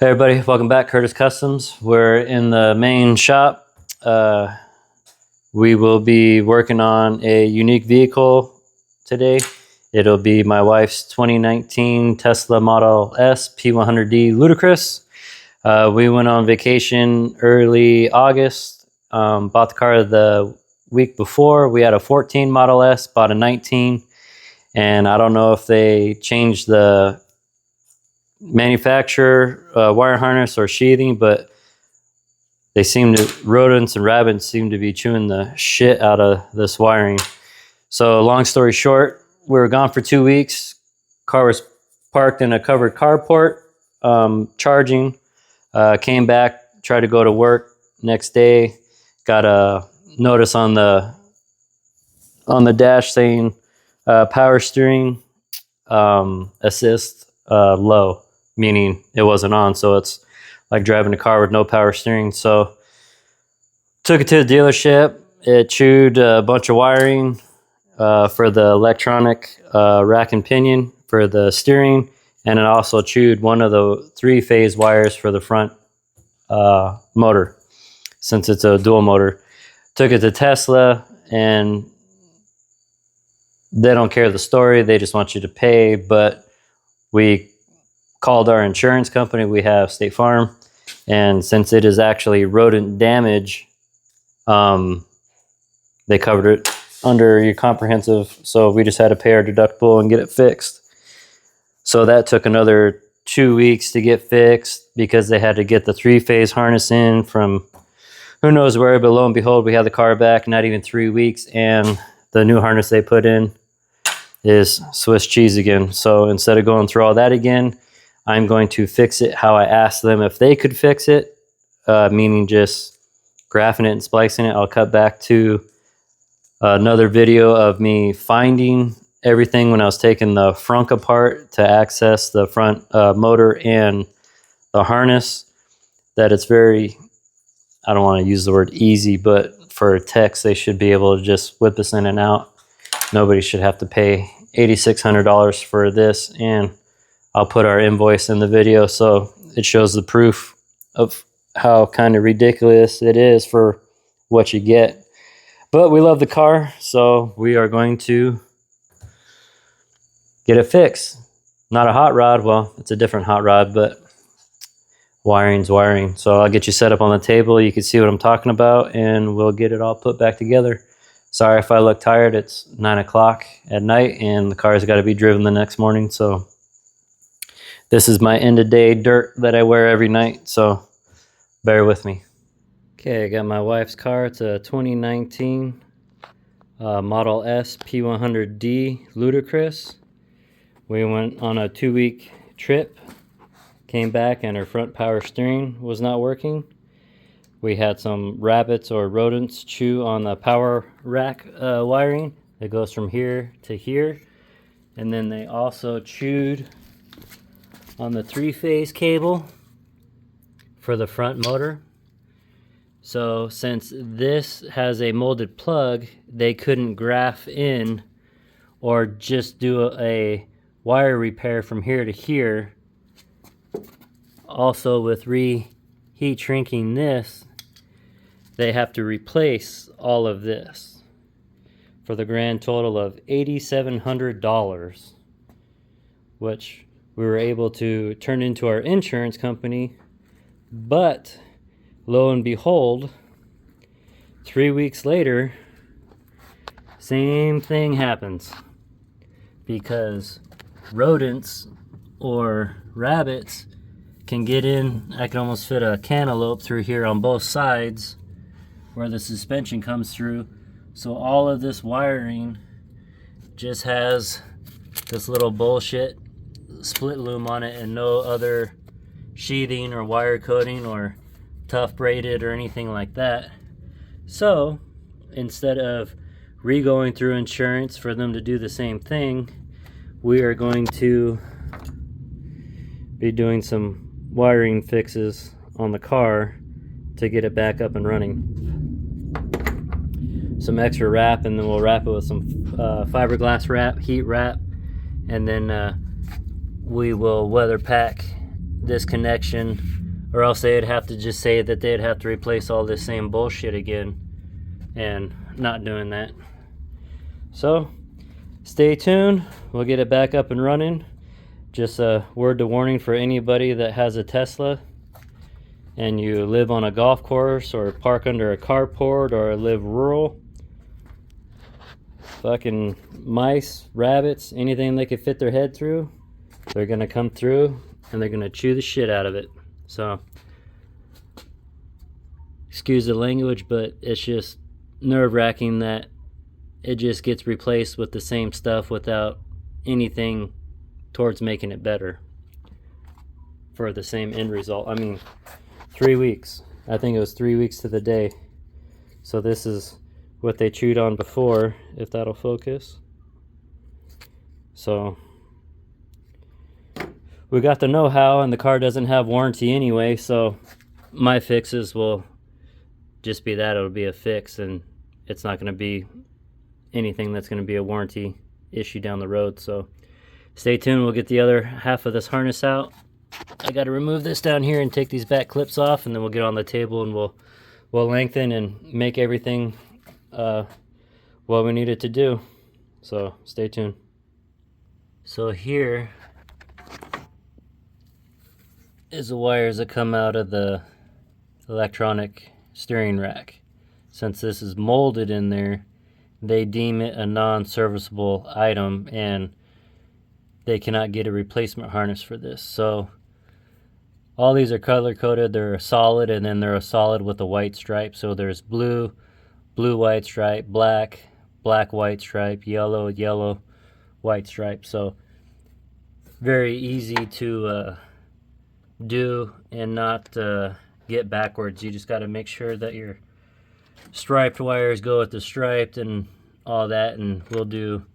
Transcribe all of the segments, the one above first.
Hey everybody, welcome back. Curtis Customs. We're in the main shop. We will be working on a unique vehicle today. It'll be my wife's 2019 Tesla Model S P100D Ludicrous. We went on vacation early August, bought the car the week before. We had a 14 Model S, bought a 19, and I don't know if they changed the manufacturer wire harness or sheathing, but rodents and rabbits seem to be chewing the shit out of this wiring. So long story short, we were gone for 2 weeks. Car was parked in a covered carport, charging. Came back, tried to go to work next day, got a notice on the dash saying power steering assist low, meaning it wasn't on. So it's like driving a car with no power steering. So took it to the dealership. It chewed a bunch of wiring for the electronic rack and pinion for the steering, and it also chewed one of the 3-phase wires for the front motor, since it's a dual motor. Took it to Tesla, and they don't care the story. They just want you to pay. But we called our insurance company. We have State Farm, and since it is actually rodent damage, they covered it under your comprehensive. So we just had to pay our deductible and get it fixed. So that took another 2 weeks to get fixed because they had to get the 3-phase harness in from who knows where. But lo and behold, we had the car back not even 3 weeks, and the new harness they put in is Swiss cheese again. So instead of going through all that again, I'm going to fix it how I asked them if they could fix it, meaning just graphing it and splicing it. I'll cut back to another video of me finding everything when I was taking the frunk apart to access the front motor and the harness. That it's very, I don't want to use the word easy, but for techs, they should be able to just whip this in and out. Nobody should have to pay $8,600 for this, and I'll put our invoice in the video so it shows the proof of how kind of ridiculous it is for what you get. But we love the car, so we are going to get it fixed. Not a hot rod. Well, it's a different hot rod, but wiring's wiring. So I'll get you set up on the table. You can see what I'm talking about, and we'll get it all put back together. Sorry if I look tired. It's 9 o'clock at night, and the car's got to be driven the next morning. So this is my end of day dirt that I wear every night, so bear with me. Okay, I got my wife's car. It's a 2019 Model S P100D Ludicrous. We went on a 2-week trip, came back, and her front power steering was not working. We had some rabbits or rodents chew on the power rack wiring that goes from here to here. And then they also chewed on the 3-phase cable for the front motor. So since this has a molded plug, they couldn't graph in or just do a wire repair from here to here. Also, with heat shrinking this, they have to replace all of this for the grand total of $8,700, which we were able to turn into our insurance company. But lo and behold, 3 weeks later, same thing happens, because rodents or rabbits can get in. I can almost fit a cantaloupe through here on both sides where the suspension comes through. So all of this wiring just has this little bullshit split loom on it and no other sheathing or wire coating or tough braided or anything like that. So instead of re-going through insurance for them to do the same thing, we are going to be doing some wiring fixes on the car to get it back up and running. Some extra wrap, and then we'll wrap it with some fiberglass wrap, heat wrap, and then we will weather pack this connection, or else they'd have to just say that they'd have to replace all this same bullshit again, and not doing that. So stay tuned, we'll get it back up and running. Just a word to warning for anybody that has a Tesla and you live on a golf course or park under a carport or live rural, fucking mice, rabbits, anything they could fit their head through, they're gonna come through and they're gonna chew the shit out of it. So excuse the language, but it's just nerve-wracking that it just gets replaced with the same stuff without anything towards making it better for the same end result. I mean, 3 weeks. I think it was 3 weeks to the day. So this is what they chewed on before, if that'll focus. So we got the know-how, and the car doesn't have warranty anyway, so my fixes will just be that. It'll be a fix, and it's not going to be anything that's going to be a warranty issue down the road. So stay tuned, we'll get the other half of this harness out. I got to remove this down here and take these back clips off, and then we'll get on the table and we'll lengthen and make everything what we need it to do. So stay tuned. So here is the wires that come out of the electronic steering rack. Since this is molded in there, they deem it a non-serviceable item and they cannot get a replacement harness for this. So all these are color coded. They're a solid, and then they're a solid with a white stripe. So there's blue, blue white stripe, black, black white stripe, yellow, yellow white stripe. So very easy to do and not get backwards. You just got to make sure that your striped wires go with the striped and all that, and we'll do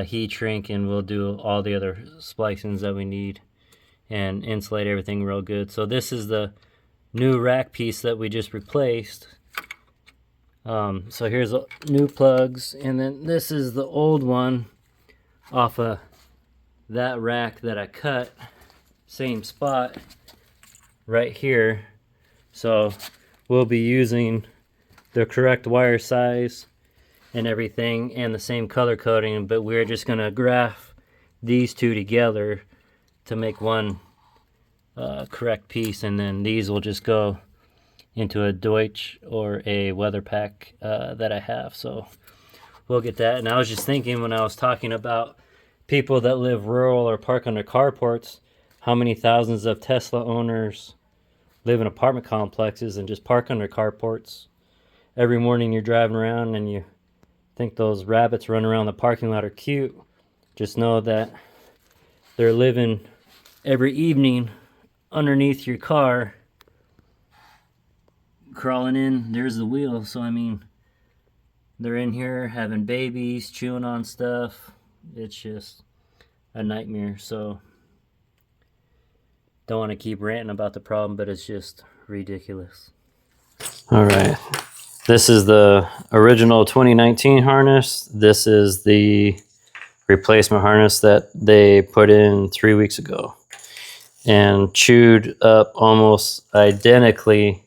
heat shrink, and we'll do all the other splicings that we need and insulate everything real good. So this is the new rack piece that we just replaced. So here's the new plugs, and then this is the old one off of that rack that I cut, same spot right here. So we'll be using the correct wire size and everything and the same color coding, but we're just gonna graph these two together to make one correct piece, and then these will just go into a Deutsch or a weather pack that I have. So we'll get that. And I was just thinking, when I was talking about people that live rural or park under carports, how many thousands of Tesla owners live in apartment complexes and just park under carports. Every morning you're driving around and you think those rabbits running around the parking lot are cute. Just know that they're living every evening underneath your car, crawling in. There's the wheel. So I mean, they're in here having babies, chewing on stuff. It's just a nightmare. So don't want to keep ranting about the problem, but it's just ridiculous. All right, this is the original 2019 harness. This is the replacement harness that they put in 3 weeks ago and chewed up almost identically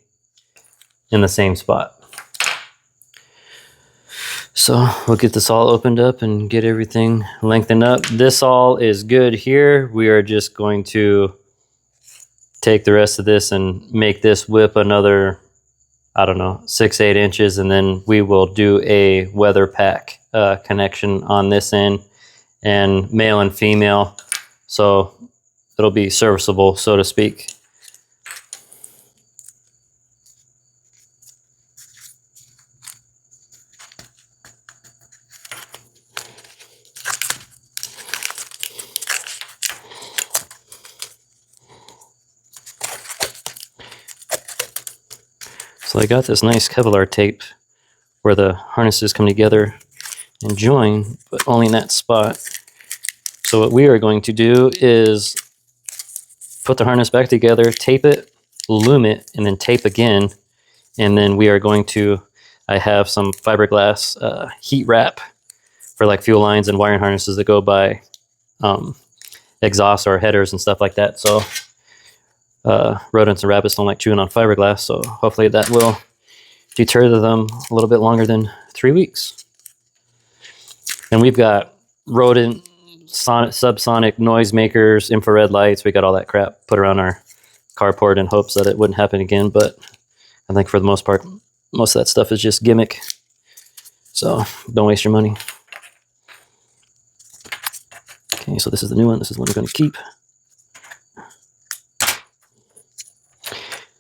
in the same spot. So we'll get this all opened up and get everything lengthened up. This all is good here. We are just going to take the rest of this and make this whip another, I don't know, 6-8 inches, and then we will do a weather pack connection on this end, and male and female, so it'll be serviceable, so to speak. So I got this nice Kevlar tape where the harnesses come together and join, but only in that spot. So what we are going to do is put the harness back together, tape it, loom it, and then tape again. And then we are going to, I have some fiberglass heat wrap for like fuel lines and wiring harnesses that go by exhaust or headers and stuff like that. So Rodents and rabbits don't like chewing on fiberglass, so hopefully that will deter them a little bit longer than 3 weeks. And we've got rodent subsonic noisemakers, infrared lights. We got all that crap put around our carport in hopes that it wouldn't happen again. But I think for the most part, most of that stuff is just gimmick. So don't waste your money. Okay, so this is the new one. This is the one we're going to keep.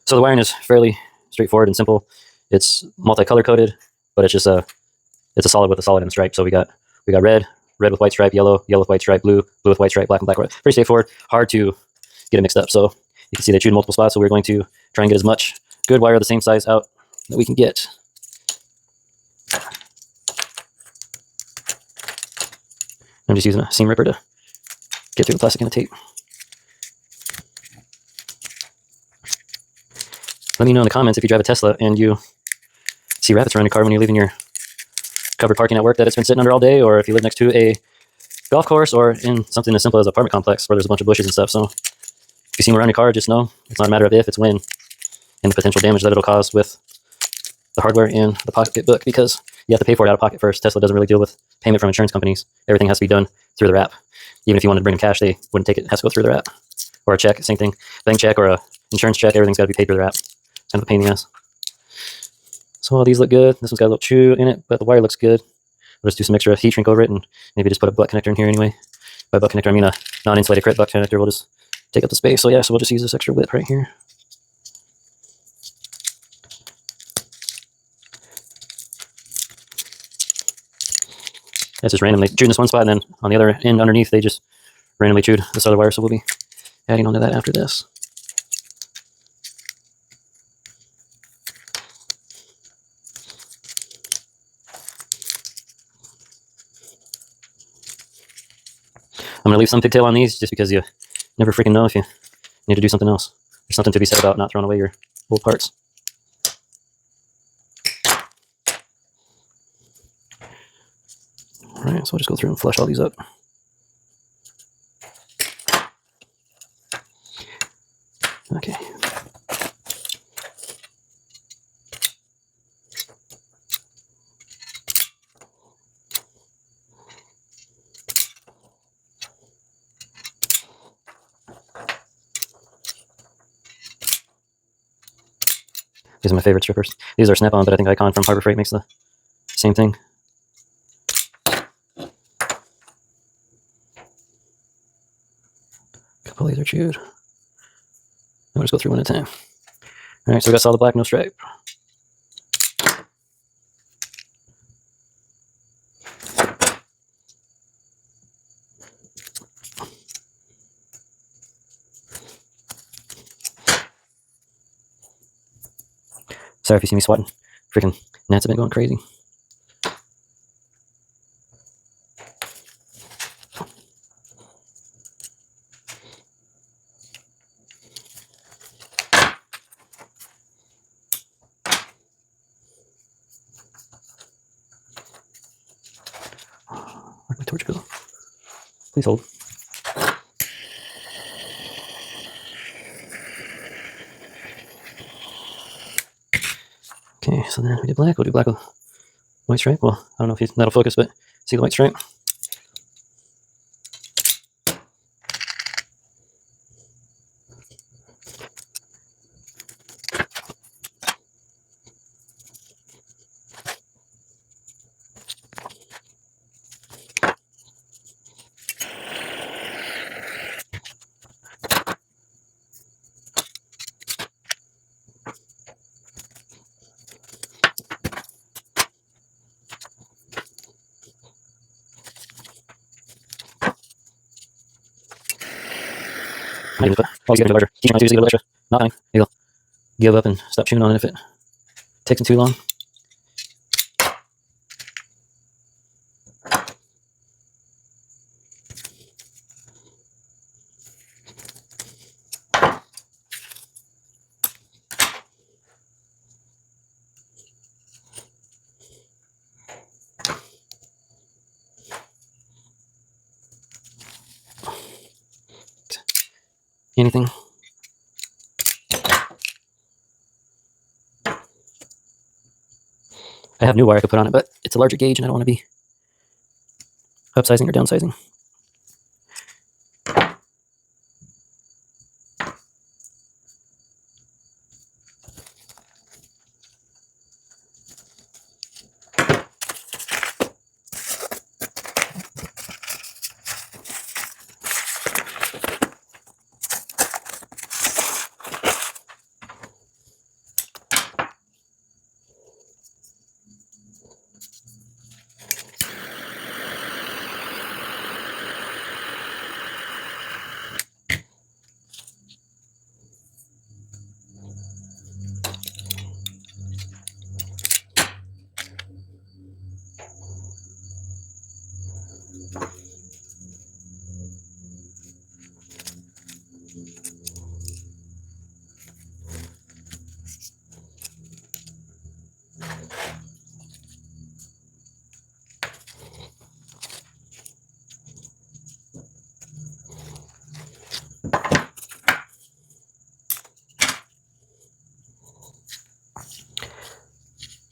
So the wiring is fairly straightforward and simple. It's multicolor coded, but it's just a solid with a solid and a stripe. So we got red with white stripe, yellow with white stripe, blue with white stripe, black and black. Pretty straightforward. Hard to get it mixed up. So you can see they chewed multiple spots. So we're going to try and get as much good wire the same size out that we can get. I'm just using a seam ripper to get through the plastic and the tape. Let me know in the comments if you drive a Tesla and you see rabbits around your car when you're leaving your covered parking at work that it's been sitting under all day, or if you live next to a golf course or in something as simple as an apartment complex where there's a bunch of bushes and stuff. So if you see them around your car, just know it's not a matter of if, it's when, and the potential damage that it'll cause with the hardware and the pocketbook, because you have to pay for it out of pocket first. Tesla doesn't really deal with payment from insurance companies. Everything has to be done through their app. Even if you wanted to bring them cash, they wouldn't take it. It has to go through their app. Or a check, same thing. Bank check or a insurance check, everything's got to be paid through their app. It's kind of a pain in the ass. So all these look good. This one's got a little chew in it, but the wire looks good. We'll just do some extra heat shrink over it and maybe just put a butt connector in here anyway. By butt connector, I mean a non-insulated crit butt connector. We'll just take up the space. So yeah, so we'll just use this extra width right here. That's just randomly chewed in this one spot, and then on the other end underneath, they just randomly chewed this other wire. So we'll be adding onto that after this. I'm going to leave some pigtail on these just because you never freaking know if you need to do something else. There's something to be said about not throwing away your old parts. All right, so I'll just go through and flush all these up. Okay. These are my favorite strippers. These are Snap-on, but I think Icon from Harbor Freight makes the same thing. A couple of these are chewed. I'll just go through one at a time. All right, so we got solid black, no stripe. Sorry if you see me swatting. Freaking gnats have been going crazy. Where'd my torch go? Please hold. Okay, so then we did black. We'll do black with white stripe. Well, I don't know if that'll focus, but see the white stripe? All you gotta do larger. Teach them how to use it a little extra. Not knowing, you'll give up and stop chewing on it if it takes them too long. Anything? I have new wire I could put on it, but it's a larger gauge and I don't want to be upsizing or downsizing.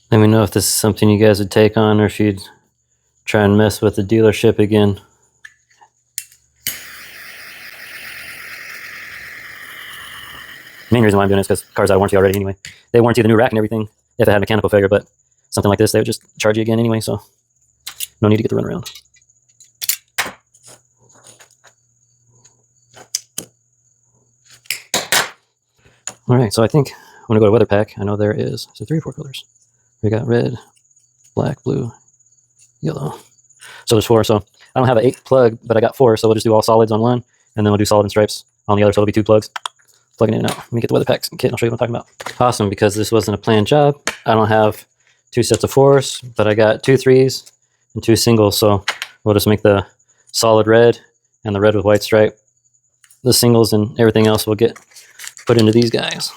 Let me know if this is something you guys would take on or if you'd try and mess with the dealership again. The main reason why I'm doing it is because the car's out of warranty already anyway. They warranty the new rack and everything if it had mechanical failure, but something like this, they would just charge you again anyway, so no need to get the runaround. All right, so I think I'm going to go to Weather Pack. I know there is 3 or 4 colors. We got red, black, blue, yellow. So there's 4. So I don't have an 8th plug, but I got 4. So we'll just do all solids on one, and then we'll do solid and stripes on the other. So it'll be 2 plugs. Plugging in and out. Let me get the Weather Pack kit and I'll show you what I'm talking about. Awesome, because this wasn't a planned job. I don't have 2 sets of 4s, but I got 2 3s and 2 singles. So we'll just make the solid red and the red with white stripe. The singles and everything else will get put into these guys.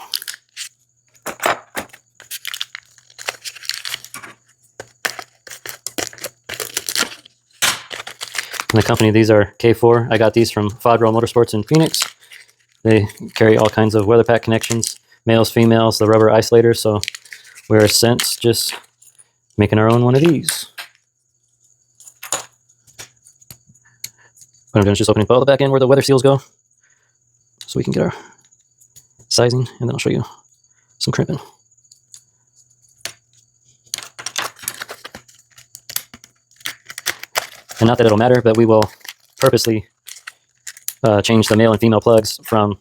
And the company, these are K4. I got these from Fodrell Motorsports in Phoenix. They carry all kinds of Weather Pack connections, males, females, the rubber isolators. So we're since just making our own one of these. What I'm doing is just opening all the back end where the weather seals go, so we can get our sizing, and then I'll show you some crimping. And not that it'll matter, but we will purposely change the male and female plugs from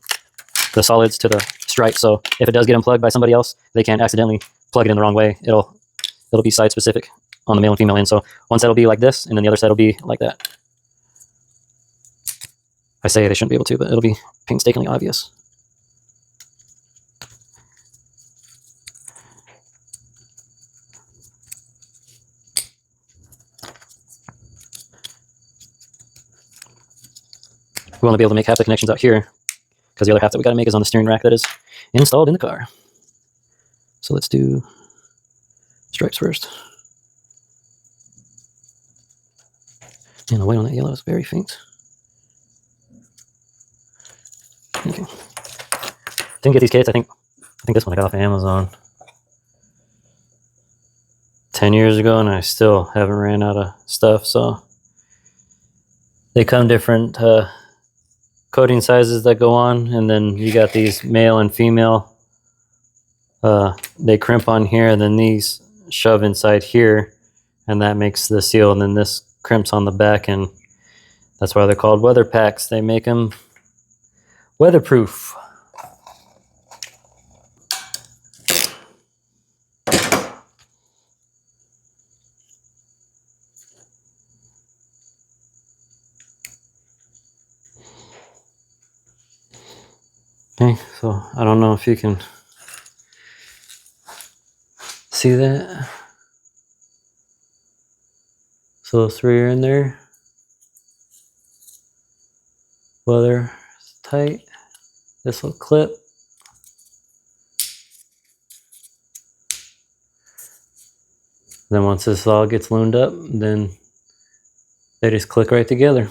the solids to the stripes. So if it does get unplugged by somebody else, they can't accidentally plug it in the wrong way. It'll be side specific on the male and female end. So one side will be like this, and then the other side will be like that. I say they shouldn't be able to, but it'll be painstakingly obvious. We only be able to make half the connections out here because the other half that we got to make is on the steering rack that is installed in the car. So let's do stripes first. And the white on that yellow is very faint. Okay. Didn't get these kits. I think this one I got off of Amazon 10 years ago, and I still haven't ran out of stuff. So they come different coating sizes that go on, and then you got these male and female. They crimp on here, and then these shove inside here, and that makes the seal, and then this crimps on the back, and that's why they're called Weather Packs. They make them weatherproof. Okay, so I don't know if you can see that. So those 3 are in there. Weather is tight. This will clip. Then once this all gets loomed up, then they just click right together.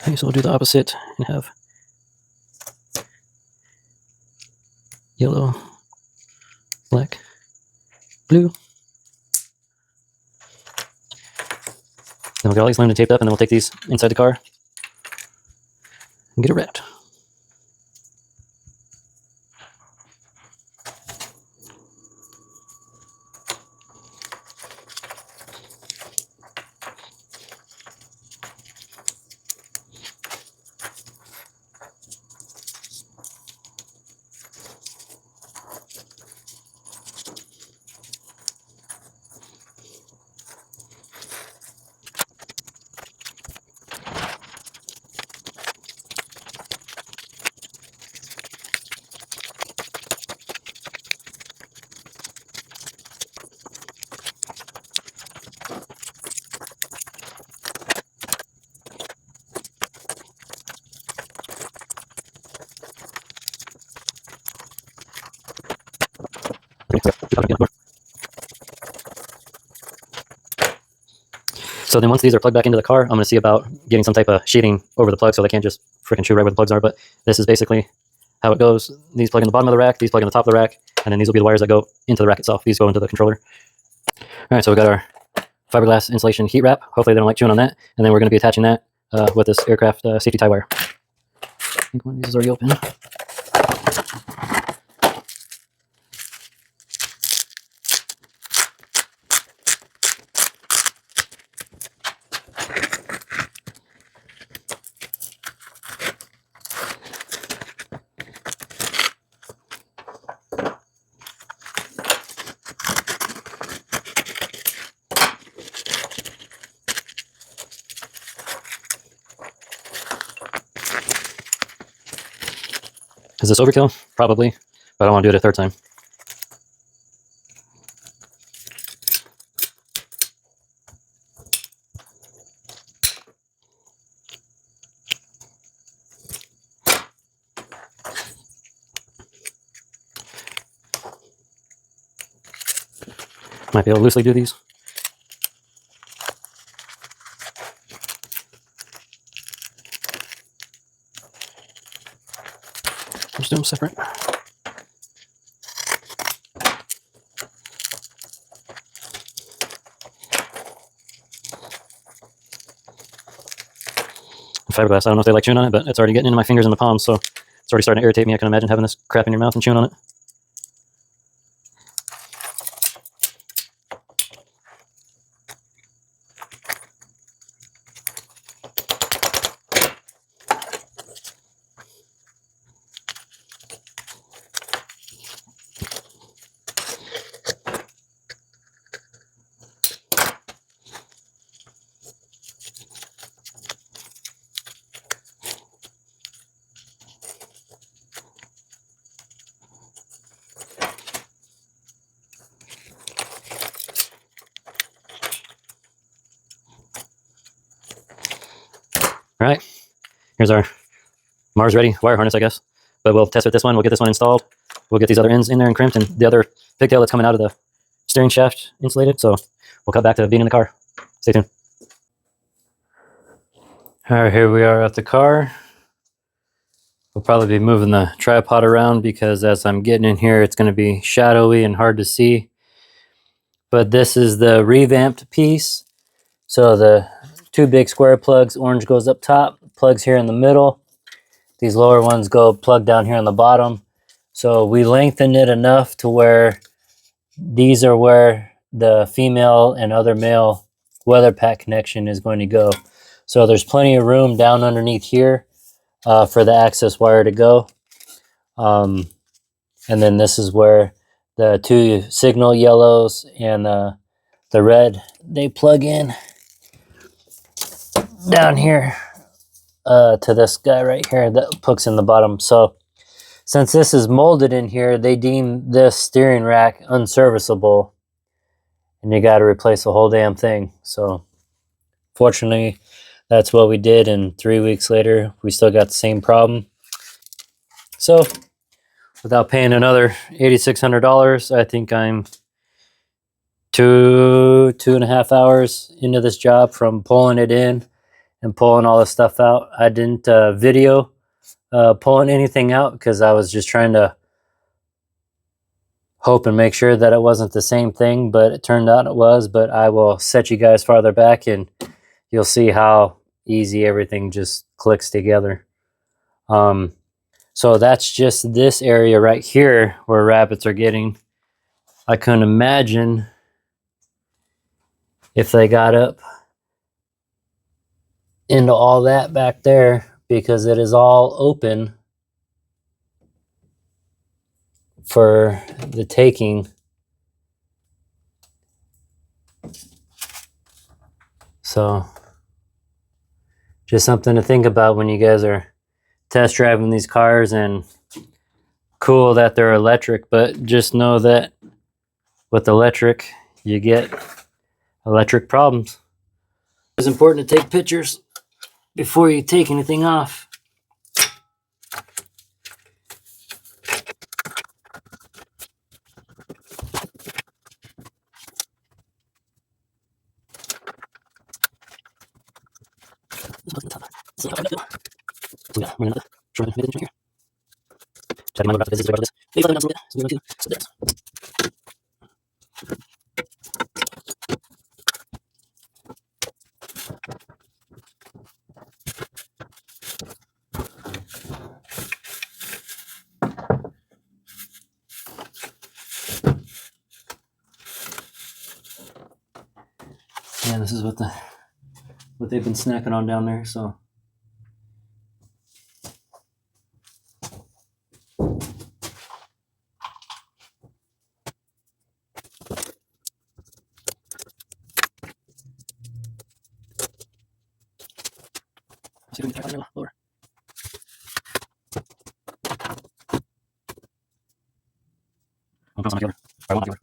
Okay, so we'll do the opposite and have yellow, black, blue. Then we'll get all these laminated taped up, and then we'll take these inside the car and get it wrapped. So then once these are plugged back into the car, I'm going to see about getting some type of sheeting over the plug so they can't just freaking shoot right where the plugs are. But this is basically how it goes. These plug in the bottom of the rack, these plug in the top of the rack, and then these will be the wires that go into the rack itself. These go into the controller. All right, so we got our fiberglass insulation heat wrap. Hopefully they don't like chewing on that. And then we're going to be attaching that with this aircraft safety tie wire. I think one of these is already open. Is this overkill? Probably, but I don't want to do it a third time. Might be able to loosely do these. Just do them separate. Fiberglass, I don't know if they like chewing on it, but it's already getting into my fingers and the palms, so it's already starting to irritate me. I can imagine having this crap in your mouth and chewing on it. All right, here's our Mars ready wire harness, I guess. But we'll test with this one. We'll get this one installed. We'll get these other ends in there and crimped, and the other pigtail that's coming out of the steering shaft insulated. So we'll cut back to being in the car. Stay tuned. All right, here we are at the car. We'll probably be moving the tripod around because as I'm getting in here, it's going to be shadowy and hard to see. But this is the revamped piece. So the two big square plugs, orange goes up top, plugs here in the middle. These lower ones go plug down here on the bottom. So we lengthened it enough to where these are where the female and other male weather pack connection is going to go. So there's plenty of room down underneath here for the access wire to go. And then this is where the two signal yellows and the red, they plug in down here to this guy right here that hooks in the bottom. So since this is molded in here, they deem this steering rack unserviceable, and you got to replace the whole damn thing. So fortunately, that's what we did, and 3 weeks later, we still got the same problem. So without paying another $8,600, I think I'm 2.5 hours into this job from pulling it in and pulling all the stuff out. I didn't video pulling anything out because I was just trying to hope and make sure that it wasn't the same thing, but it turned out it was. But I will set you guys farther back and you'll see how easy everything just clicks together. So that's just this area right here where rabbits are getting. I couldn't imagine if they got up into all that back there, because it is all open for the taking. So just something to think about when you guys are test driving these cars. And cool that they're electric, but just know that with electric you get electric problems. It's important to take pictures before you take anything off. Yeah, this is what they've been snacking on down there. So see if we can try it lower. I'll put some together. I want together.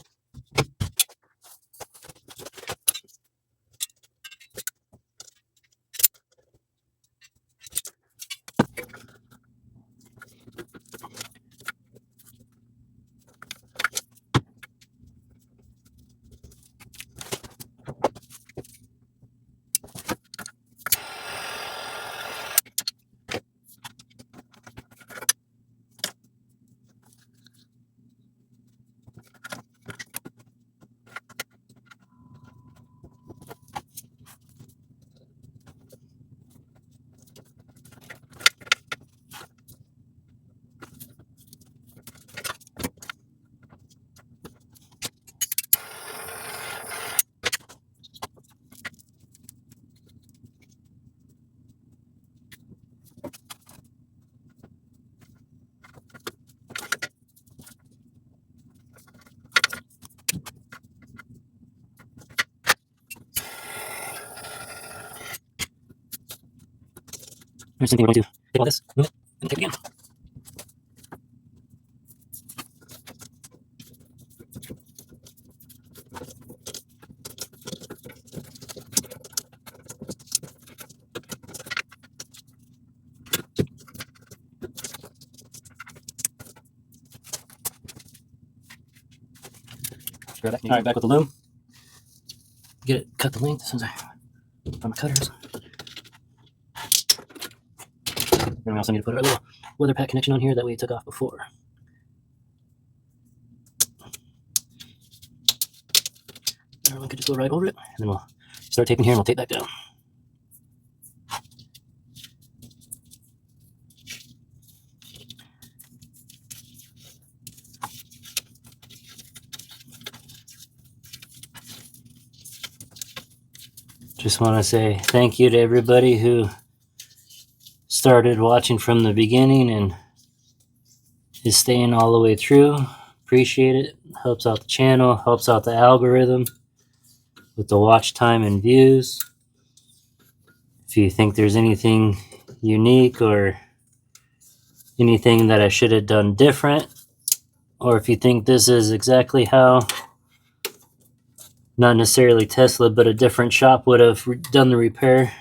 Same thing we're going to take all this, move it, and take it again. All right, back with the loom. Get it, cut the length as soon as I find my cutters. And we also need to put our little weather pack connection on here that we took off before. And we could just go right over it, and then we'll start taping here and we'll tape back down. Just want to say thank you to everybody who started watching from the beginning and is staying all the way through. Appreciate it. Helps out the channel, helps out the algorithm with the watch time and views. If you think there's anything unique or anything that I should have done different, or if you think this is exactly how, not necessarily Tesla, but a different shop would have done the repair,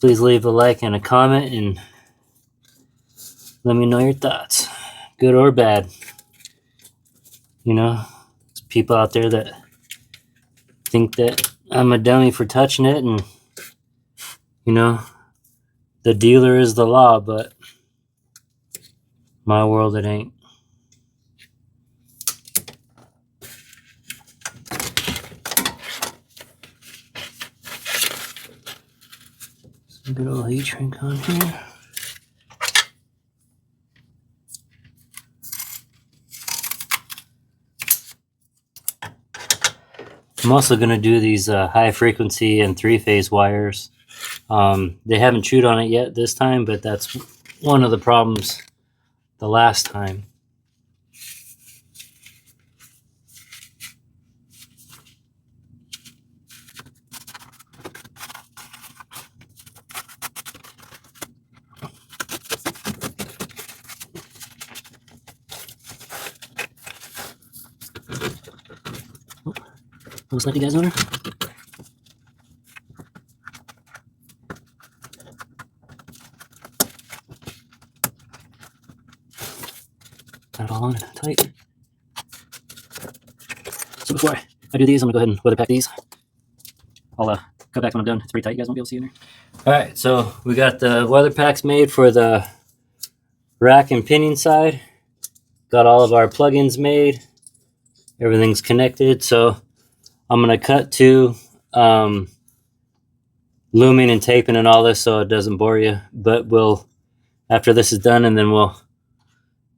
please leave a like and a comment and let me know your thoughts, good or bad. You know, there's people out there that think that I'm a dummy for touching it, and you know, the dealer is the law, but my world it ain't. Some good old heat shrink on here. I'm also going to do these high frequency and 3-phase wires. They haven't chewed on it yet this time, but that's one of the problems the last time. Looks like you guys owner. Got it all on tight. So before I do these, I'm gonna go ahead and weather pack these. I'll cut back when I'm done. It's pretty tight. You guys won't be able to see in there. All right, so we got the weather packs made for the rack and pinion side. Got all of our plugins made. Everything's connected. So I'm gonna cut to looming and taping and all this so it doesn't bore you. But we'll, after this is done, and then we'll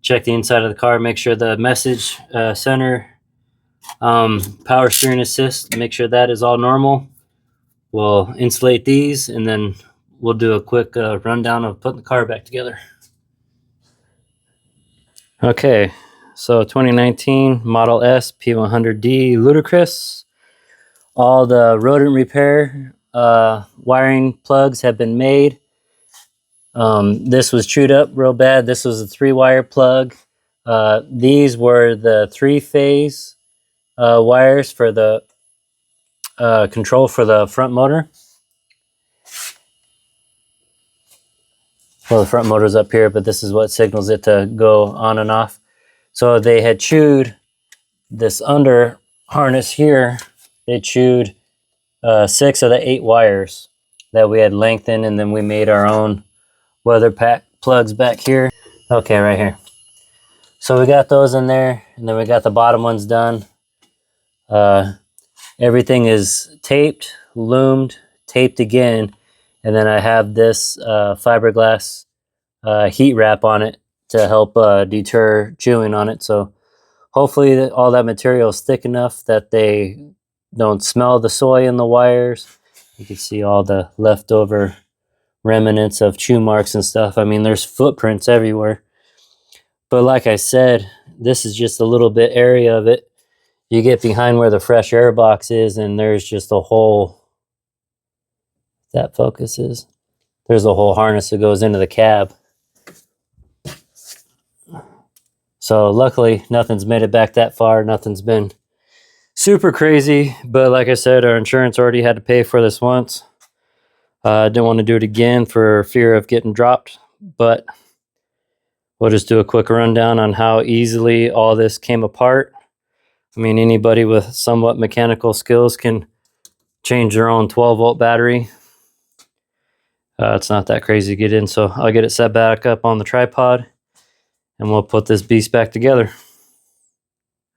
check the inside of the car, make sure the message center, power steering assist, make sure that is all normal. We'll insulate these, and then we'll do a quick rundown of putting the car back together. Okay, so 2019 Model S P100D Ludicrous. All the rodent repair wiring plugs have been made. This was chewed up real bad. This was a 3-wire plug. These were the 3-phase wires for the control for the front motor. Well, the front motor's up here, but this is what signals it to go on and off. So they had chewed this under harness here. They chewed 6 of the 8 wires that we had lengthened, and then we made our own weather pack plugs back here. Okay, right here. So we got those in there, and then we got the bottom ones done. Everything is taped, loomed, taped again, and then I have this fiberglass heat wrap on it to help deter chewing on it. So hopefully all that material is thick enough that they don't smell the soy in the wires. You can see all the leftover remnants of chew marks and stuff. I mean, there's footprints everywhere. But like I said, this is just a little bit area of it. You get behind where the fresh air box is, and there's just a whole, that focuses, there's a whole harness that goes into the cab. So luckily nothing's made it back that far. Nothing's been super crazy, but like I said, our insurance already had to pay for this once. I didn't want to do it again for fear of getting dropped, but we'll just do a quick rundown on how easily all this came apart. I mean, anybody with somewhat mechanical skills can change their own 12-volt battery. It's not that crazy to get in, so I'll get it set back up on the tripod, and we'll put this beast back together.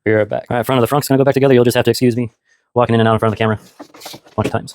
Be right back. All right, front of the front's gonna go back together. You'll just have to excuse me walking in and out in front of the camera a bunch of times.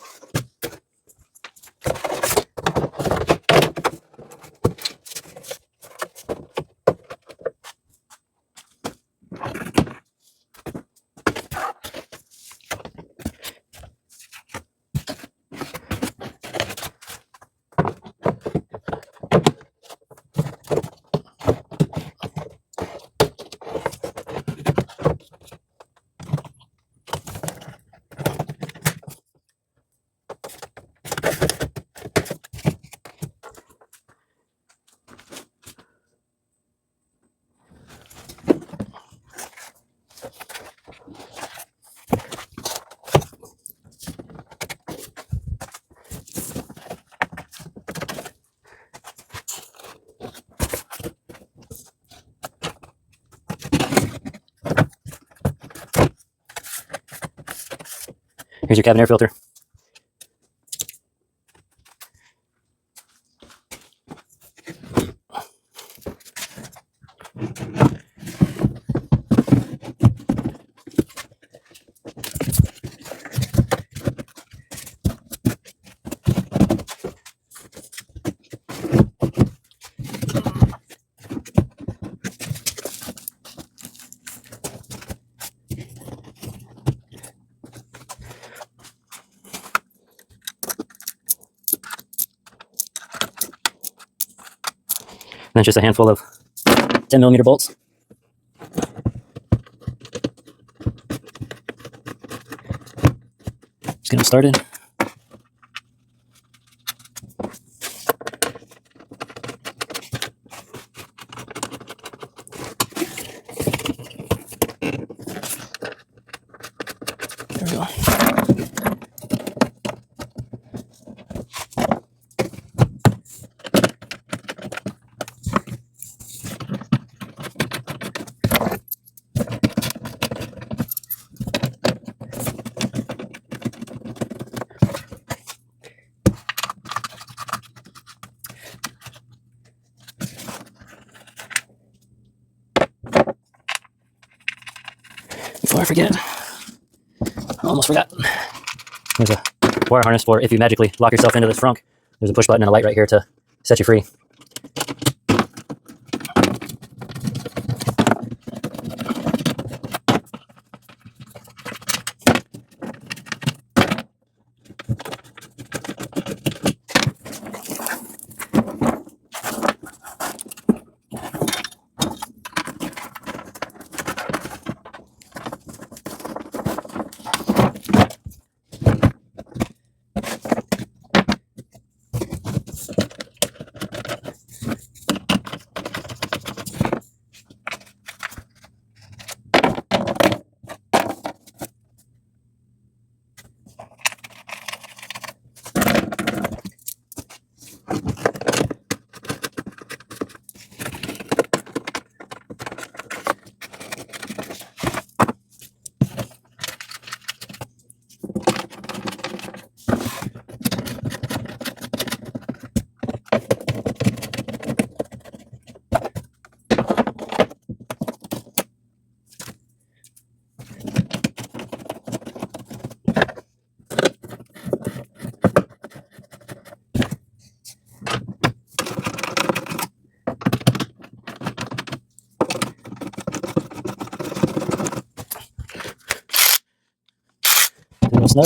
Here's your cabin air filter. And then just a handful of 10mm bolts. Just get them started. There we go. Before I forget, I almost forgot. There's a wire harness for if you magically lock yourself into this frunk. There's a push button and a light right here to set you free. Snug.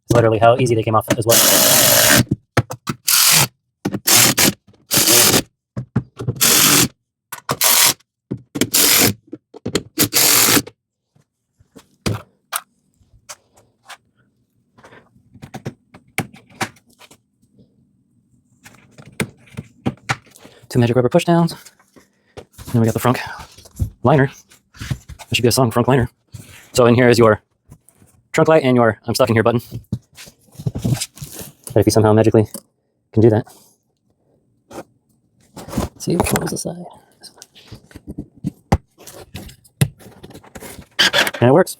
It's literally how easy they came off as well. Two magic rubber push downs. Then we got the frunk liner. There should be a song, frunk liner. So in here is your trunk light and your I'm stuck in here button. But if you somehow magically can do that. Let's see which one was the side. And it works.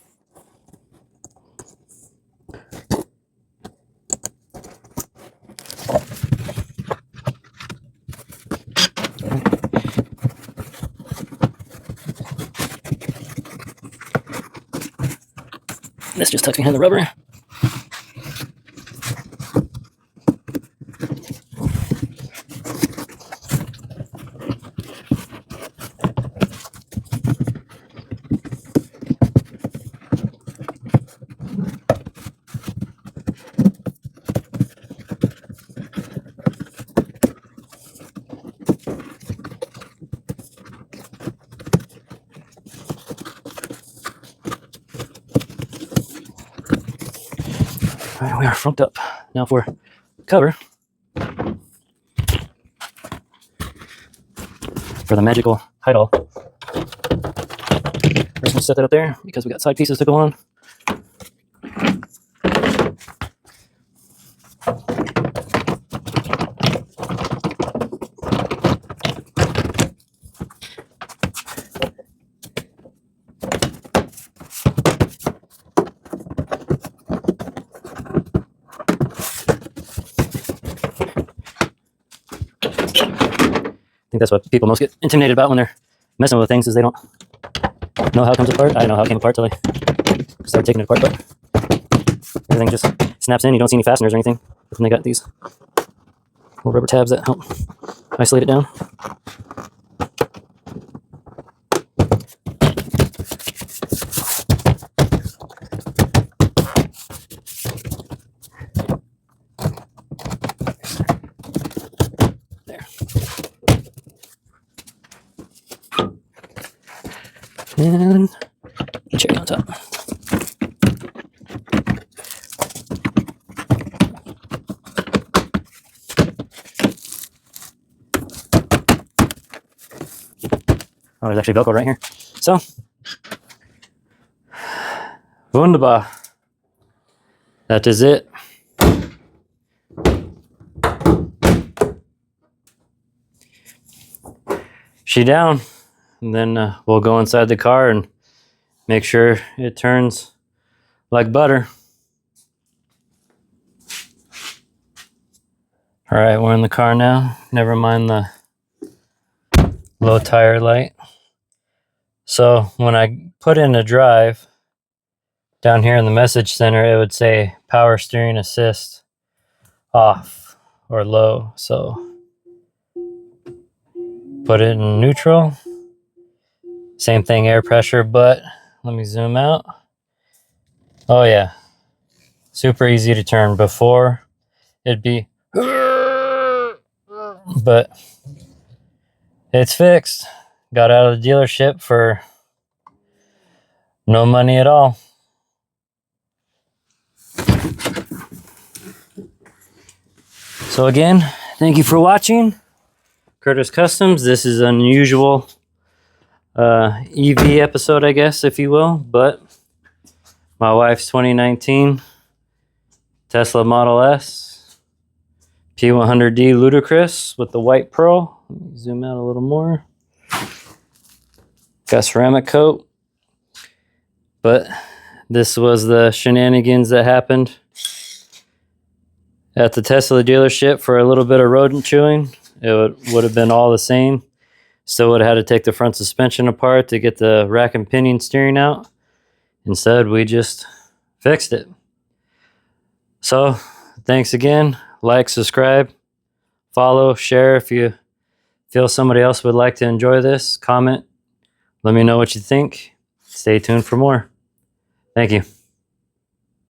This just tucks behind the rubber. All right, we are frunked up. Now for cover. For the magical hide all. First we'll set that up there because we got side pieces to go on. think that's what people most get intimidated about when they're messing with things, is they don't know how it comes apart. I didn't know how it came apart till I started taking it apart, but everything just snaps in. You don't see any fasteners or anything. But then they got these little rubber tabs that help isolate it down. There. And cherry on top. Oh, there's actually Velcro right here. So, wunderbar. That is it. She down. And then we'll go inside the car and make sure it turns like butter. All right, we're in the car now. Never mind the low tire light. So when I put in a drive, down here in the message center, it would say power steering assist off or low. So put it in neutral. Same thing, air pressure, but let me zoom out. Oh yeah, super easy to turn. Before it'd be, but it's fixed. Got out of the dealership for no money at all. So again, thank you for watching Curtis Customs. This is an unusual EV episode, I guess, if you will, but my wife's 2019 Tesla Model S P100D Ludicrous with the white pearl. Let me zoom out a little more. Got ceramic coat, but this was the shenanigans that happened at the Tesla dealership for a little bit of rodent chewing. It would have been all the same. Still would have had to take the front suspension apart to get the rack and pinion steering out. Instead, we just fixed it. So, thanks again. Like, subscribe, follow, share if you feel somebody else would like to enjoy this. Comment. Let me know what you think. Stay tuned for more. Thank you.